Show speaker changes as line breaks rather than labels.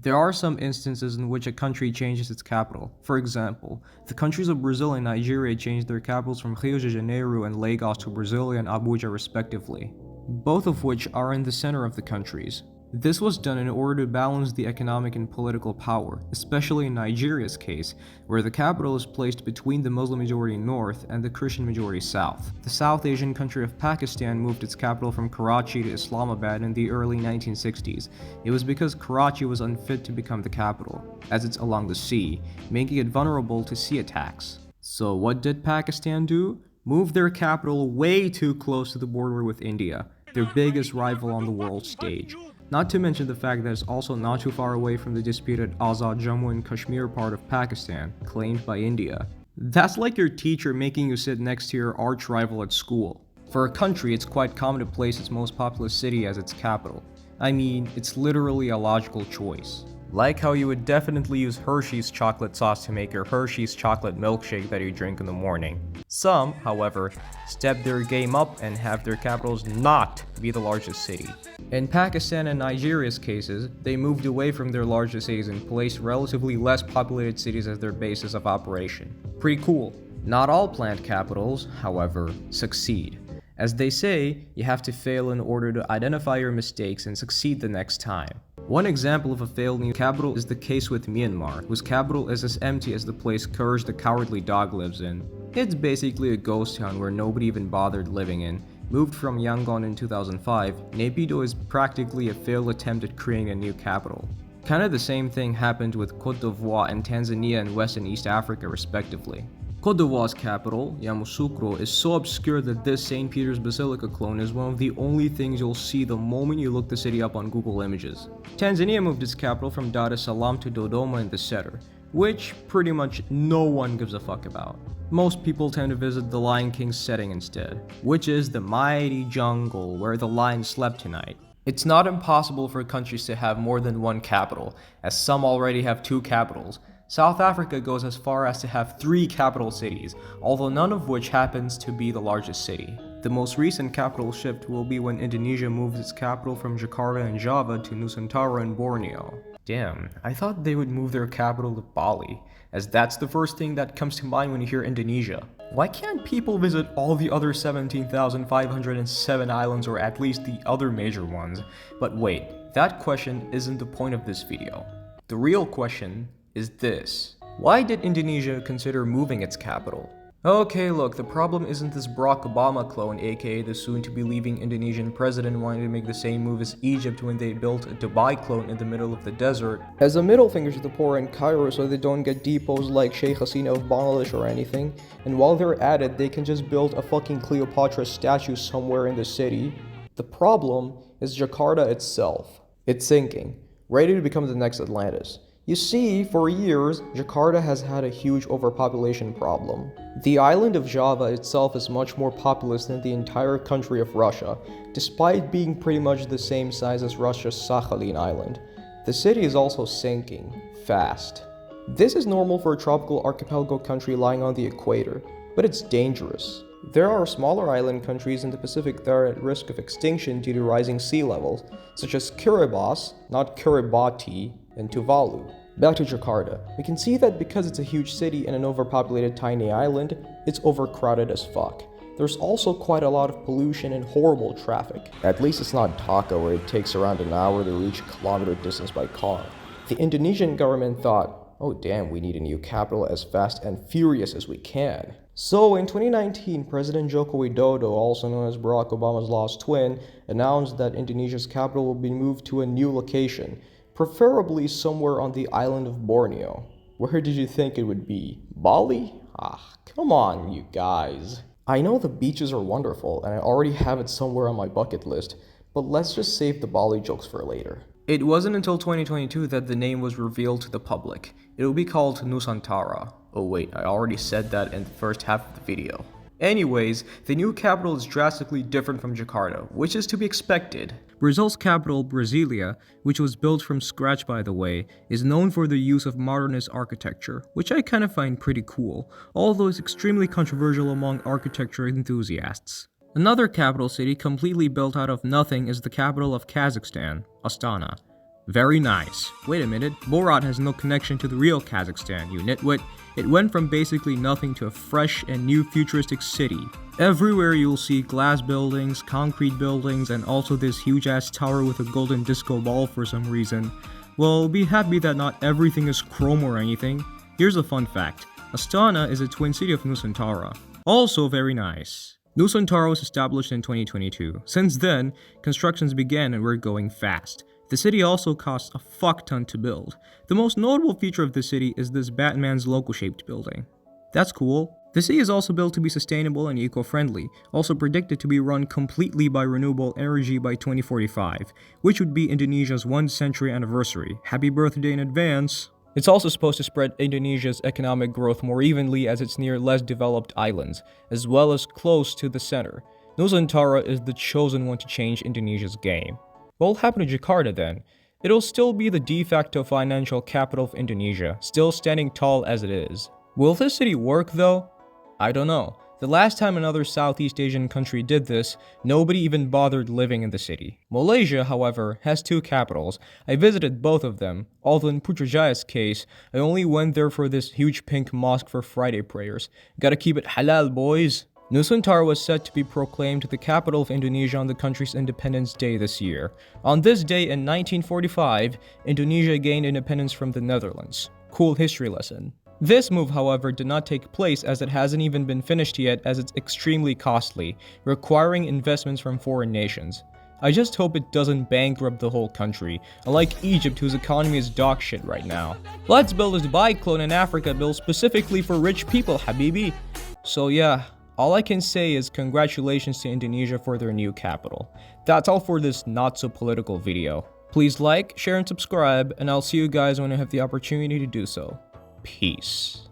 There are some instances in which a country changes its capital. For example, the countries of Brazil and Nigeria changed their capitals from Rio de Janeiro and Lagos to Brasilia and Abuja respectively, both of which are in the center of the countries. This was done in order to balance the economic and political power, especially in Nigeria's case, where the capital is placed between the Muslim majority north and the Christian majority south. The South Asian country of Pakistan moved its capital from Karachi to Islamabad in the early 1960s. It was because Karachi was unfit to become the capital, as it's along the sea, making it vulnerable to sea attacks. So what did Pakistan do? Move their capital way too close to the border with India, their biggest rival on the world stage. Not to mention the fact that it's also not too far away from the disputed Azad Jammu and Kashmir part of Pakistan, claimed by India. That's like your teacher making you sit next to your arch rival at school. For a country, it's quite common to place its most populous city as its capital. I mean, it's literally a logical choice. Like how you would definitely use Hershey's chocolate sauce to make your Hershey's chocolate milkshake that you drink in the morning. Some, however, step their game up and have their capitals not be the largest city. In Pakistan and Nigeria's cases, they moved away from their largest cities and placed relatively less populated cities as their basis of operation. Pretty cool. Not all planned capitals, however, succeed. As they say, you have to fail in order to identify your mistakes and succeed the next time. One example of a failed new capital is the case with Myanmar, whose capital is as empty as the place Courage the Cowardly Dog lives in. It's basically a ghost town where nobody even bothered living in. Moved from Yangon in 2005, Naypyidaw is practically a failed attempt at creating a new capital. Kinda the same thing happened with Cote d'Ivoire and Tanzania and West and East Africa respectively. Cote d'Ivoire's capital, Yamoussoukro, is so obscure that this St. Peter's Basilica clone is one of the only things you'll see the moment you look the city up on Google Images. Tanzania moved its capital from Dar es Salaam to Dodoma in the Setter, which pretty much no one gives a fuck about. Most people tend to visit the Lion King's setting instead, which is the mighty jungle where the lion slept tonight. It's not impossible for countries to have more than one capital, as some already have two capitals. South Africa goes as far as to have 3 capital cities, although none of which happens to be the largest city. The most recent capital shift will be when Indonesia moves its capital from Jakarta and Java to Nusantara and Borneo. Damn, I thought they would move their capital to Bali, as that's the first thing that comes to mind when you hear Indonesia. Why can't people visit all the other 17,507 islands, or at least the other major ones? But wait, that question isn't the point of this video. The real question is this: why did Indonesia consider moving its capital? Okay, look, the problem isn't this Barack Obama clone, aka the soon-to-be-leaving Indonesian president, wanting to make the same move as Egypt when they built a Dubai clone in the middle of the desert as a middle finger to the poor in Cairo so they don't get deposed like Sheikh Hasina of Bangladesh or anything, and while they're at it, they can just build a fucking Cleopatra statue somewhere in the city. The problem is Jakarta itself. It's sinking, ready to become the next Atlantis. You see, for years, Jakarta has had a huge overpopulation problem. The island of Java itself is much more populous than the entire country of Russia, despite being pretty much the same size as Russia's Sakhalin island. The city is also sinking, fast. This is normal for a tropical archipelago country lying on the equator, but it's dangerous. There are smaller island countries in the Pacific that are at risk of extinction due to rising sea levels, such as Kiribati, not Kiribati, and Tuvalu. Back to Jakarta, we can see that because it's a huge city and an overpopulated tiny island, it's overcrowded as fuck. There's also quite a lot of pollution and horrible traffic. At least it's not Dhaka, where it takes around an hour to reach a kilometer distance by car. The Indonesian government thought, oh damn, we need a new capital as fast and furious as we can. So in 2019, President Joko Widodo, also known as Barack Obama's lost twin, announced that Indonesia's capital will be moved to a new location, preferably somewhere on the island of Borneo. Where did you think it would be? Bali? Ah, come on, you guys. I know the beaches are wonderful, and I already have it somewhere on my bucket list, but let's just save the Bali jokes for later. It wasn't until 2022 that the name was revealed to the public. It will be called Nusantara. Oh wait, I already said that in the first half of the video. Anyways, the new capital is drastically different from Jakarta, which is to be expected. Brazil's capital, Brasilia, which was built from scratch by the way, is known for the use of modernist architecture, which I kind of find pretty cool, although it's extremely controversial among architecture enthusiasts. Another capital city completely built out of nothing is the capital of Kazakhstan, Astana. Very nice. Wait a minute, Borat has no connection to the real Kazakhstan, you nitwit. It went from basically nothing to a fresh and new futuristic city. Everywhere you'll see glass buildings, concrete buildings, and also this huge ass tower with a golden disco ball for some reason. Well, be happy that not everything is chrome or anything. Here's a fun fact. Astana is a twin city of Nusantara. Also very nice. Nusantara was established in 2022. Since then, constructions began and we're going fast. The city also costs a fuck ton to build. The most notable feature of the city is this Batman's logo-shaped building. That's cool. The city is also built to be sustainable and eco-friendly, also predicted to be run completely by renewable energy by 2045, which would be Indonesia's 1 century anniversary. Happy birthday in advance! It's also supposed to spread Indonesia's economic growth more evenly as it's near less developed islands, as well as close to the center. Nusantara is the chosen one to change Indonesia's game. What will happen to Jakarta then? It'll still be the de facto financial capital of Indonesia, still standing tall as it is. Will this city work though? I don't know. The last time another Southeast Asian country did this, nobody even bothered living in the city. Malaysia, however, has 2 capitals. I visited both of them, although in Putrajaya's case, I only went there for this huge pink mosque for Friday prayers. Gotta keep it halal, boys! Nusantara was set to be proclaimed the capital of Indonesia on the country's Independence Day this year. On this day in 1945, Indonesia gained independence from the Netherlands. Cool history lesson. This move, however, did not take place as it hasn't even been finished yet as it's extremely costly, requiring investments from foreign nations. I just hope it doesn't bankrupt the whole country, unlike Egypt whose economy is dog shit right now. Let's build a Dubai clone in Africa built specifically for rich people, habibi. So yeah. All I can say is congratulations to Indonesia for their new capital. That's all for this not-so-political video. Please like, share, and subscribe, and I'll see you guys when I have the opportunity to do so. Peace.